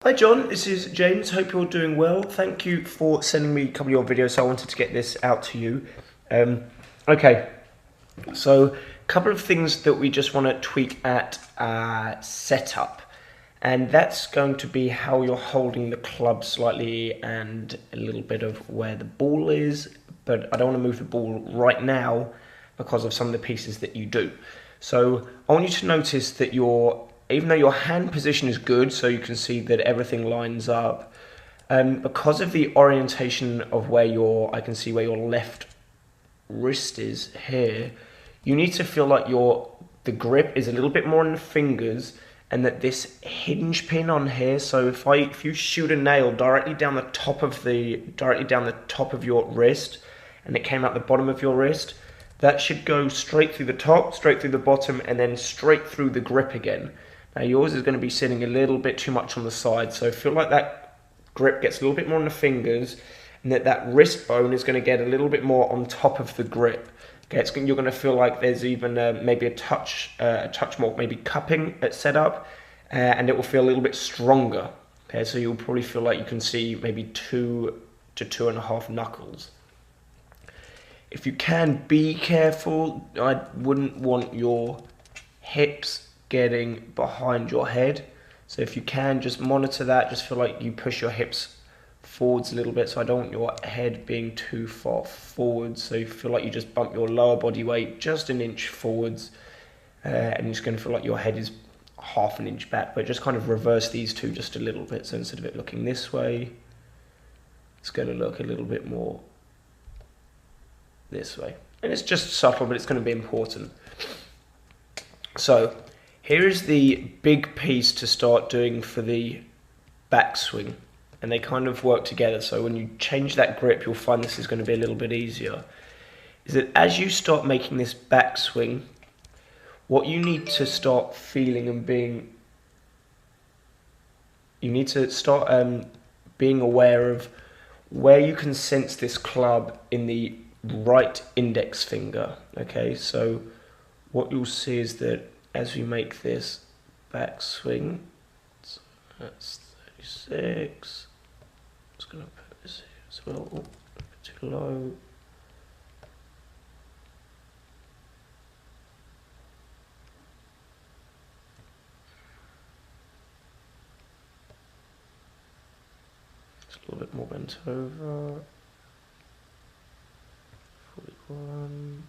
Hi John, this is James. Hope you're doing well. Thank you for sending me a couple of your videos. So I wanted to get this out to you. Okay, so a couple of things that we just want to tweak at setup, and that's going to be how you're holding the club slightly and a little bit of where the ball is. But I don't want to move the ball right now because of some of the pieces that you do. So I want you to notice that even though your hand position is good, so you can see that everything lines up, because of the orientation of I can see where your left wrist is here, you need to feel like the grip is a little bit more on the fingers, and that this hinge pin on here, so if you shoot a nail directly down the top of your wrist, and it came out the bottom of your wrist, that should go straight through the top, straight through the bottom, and then straight through the grip again. Now yours is going to be sitting a little bit too much on the side, so feel like that grip gets a little bit more on the fingers, and that wrist bone is going to get a little bit more on top of the grip. Okay, you're going to feel like there's even maybe a touch more, maybe cupping at setup, and it will feel a little bit stronger. Okay, so you'll probably feel like you can see maybe 2 to 2.5 knuckles. If you can, be careful. I wouldn't want your hips getting behind your head. So if you can, just monitor that. Just feel like you push your hips forwards a little bit. So I don't want your head being too far forwards. So you feel like you just bump your lower body weight just an inch forwards. And you're just going to feel like your head is half an inch back. But just kind of reverse these two just a little bit. So instead of it looking this way, it's going to look a little bit more this way. And it's just subtle, but it's going to be important. So here is the big piece to start doing for the backswing, and they kind of work together. So when you change that grip, you'll find this is going to be a little bit easier. Is that as you start making this backswing, what you need to start feeling and being, you need to start being aware of where you can sense this club in the right index finger. Okay, so what you'll see is that as we make this backswing, so that's 36. I'm just going to put this here as well. Oh, a bit too low. Just a little bit more bent over. 41.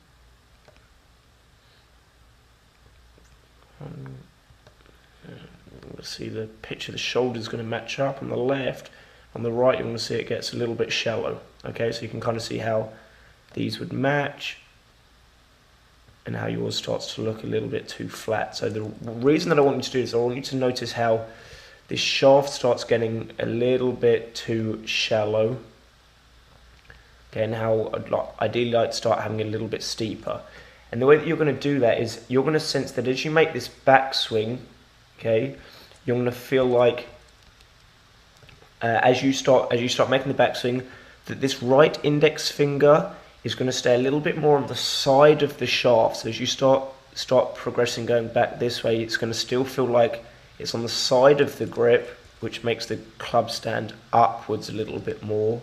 We'll see the pitch of the shoulder is going to match up on the left. On the right, you're going to see it gets a little bit shallow. Okay, so you can kind of see how these would match and how yours starts to look a little bit too flat. So the reason that I want you to do this, I want you to notice how this shaft starts getting a little bit too shallow. Okay, and how ideally I'd start having a little bit steeper. And the way that you're going to do that is you're going to sense that as you make this backswing, okay, you're going to feel like as you start making the backswing, that this right index finger is going to stay a little bit more on the side of the shaft. So as you start progressing, going back this way, it's going to still feel like it's on the side of the grip, which makes the club stand upwards a little bit more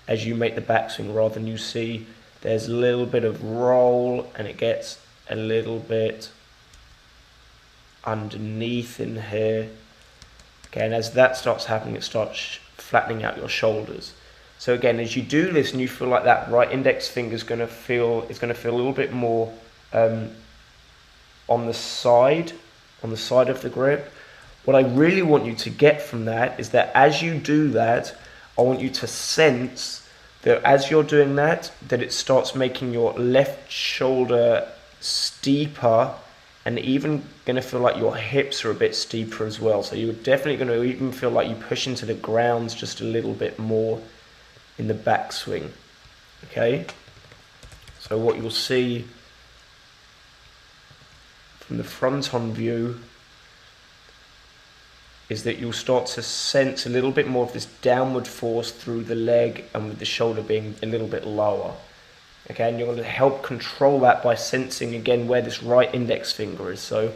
as you make the backswing, rather than you see there's a little bit of roll and it gets a little bit underneath in here. Okay, and as that starts happening, it starts flattening out your shoulders. So again, as you do this and you feel like that right index finger is going to feel a little bit more on the side of the grip. What I really want you to get from that is that as you do that, I want you to sense that as you're doing that it starts making your left shoulder steeper, and even going to feel like your hips are a bit steeper as well. So you're definitely going to even feel like you push into the ground just a little bit more in the backswing. Okay? So what you'll see from the front-on view is that you'll start to sense a little bit more of this downward force through the leg, and with the shoulder being a little bit lower. Okay, and you're going to help control that by sensing again where this right index finger is. So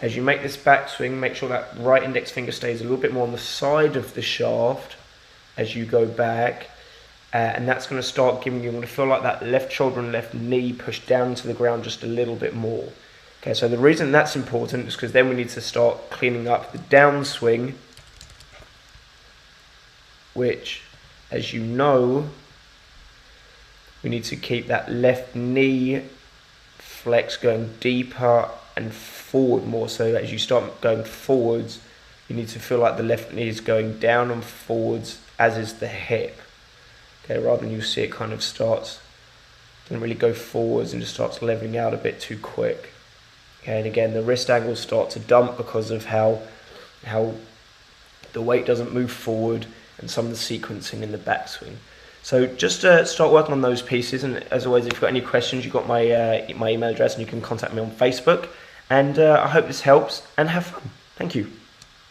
As you make this backswing, make sure that right index finger stays a little bit more on the side of the shaft as you go back. And that's going to start giving you, you're going to feel like that left shoulder and left knee push down to the ground just a little bit more. Okay, so the reason that's important is because then we need to start cleaning up the downswing, which, as you know, we need to keep that left knee flex going deeper and forward more. So as you start going forwards, you need to feel like the left knee is going down and forwards, as is the hip. Okay, rather than you see it kind of starts, doesn't really go forwards and just starts leveling out a bit too quick. Okay, and again, the wrist angles start to dump because of how the weight doesn't move forward and some of the sequencing in the backswing. So just start working on those pieces, and as always, if you've got any questions, you've got my email address and you can contact me on Facebook. And I hope this helps, and have fun. Thank you.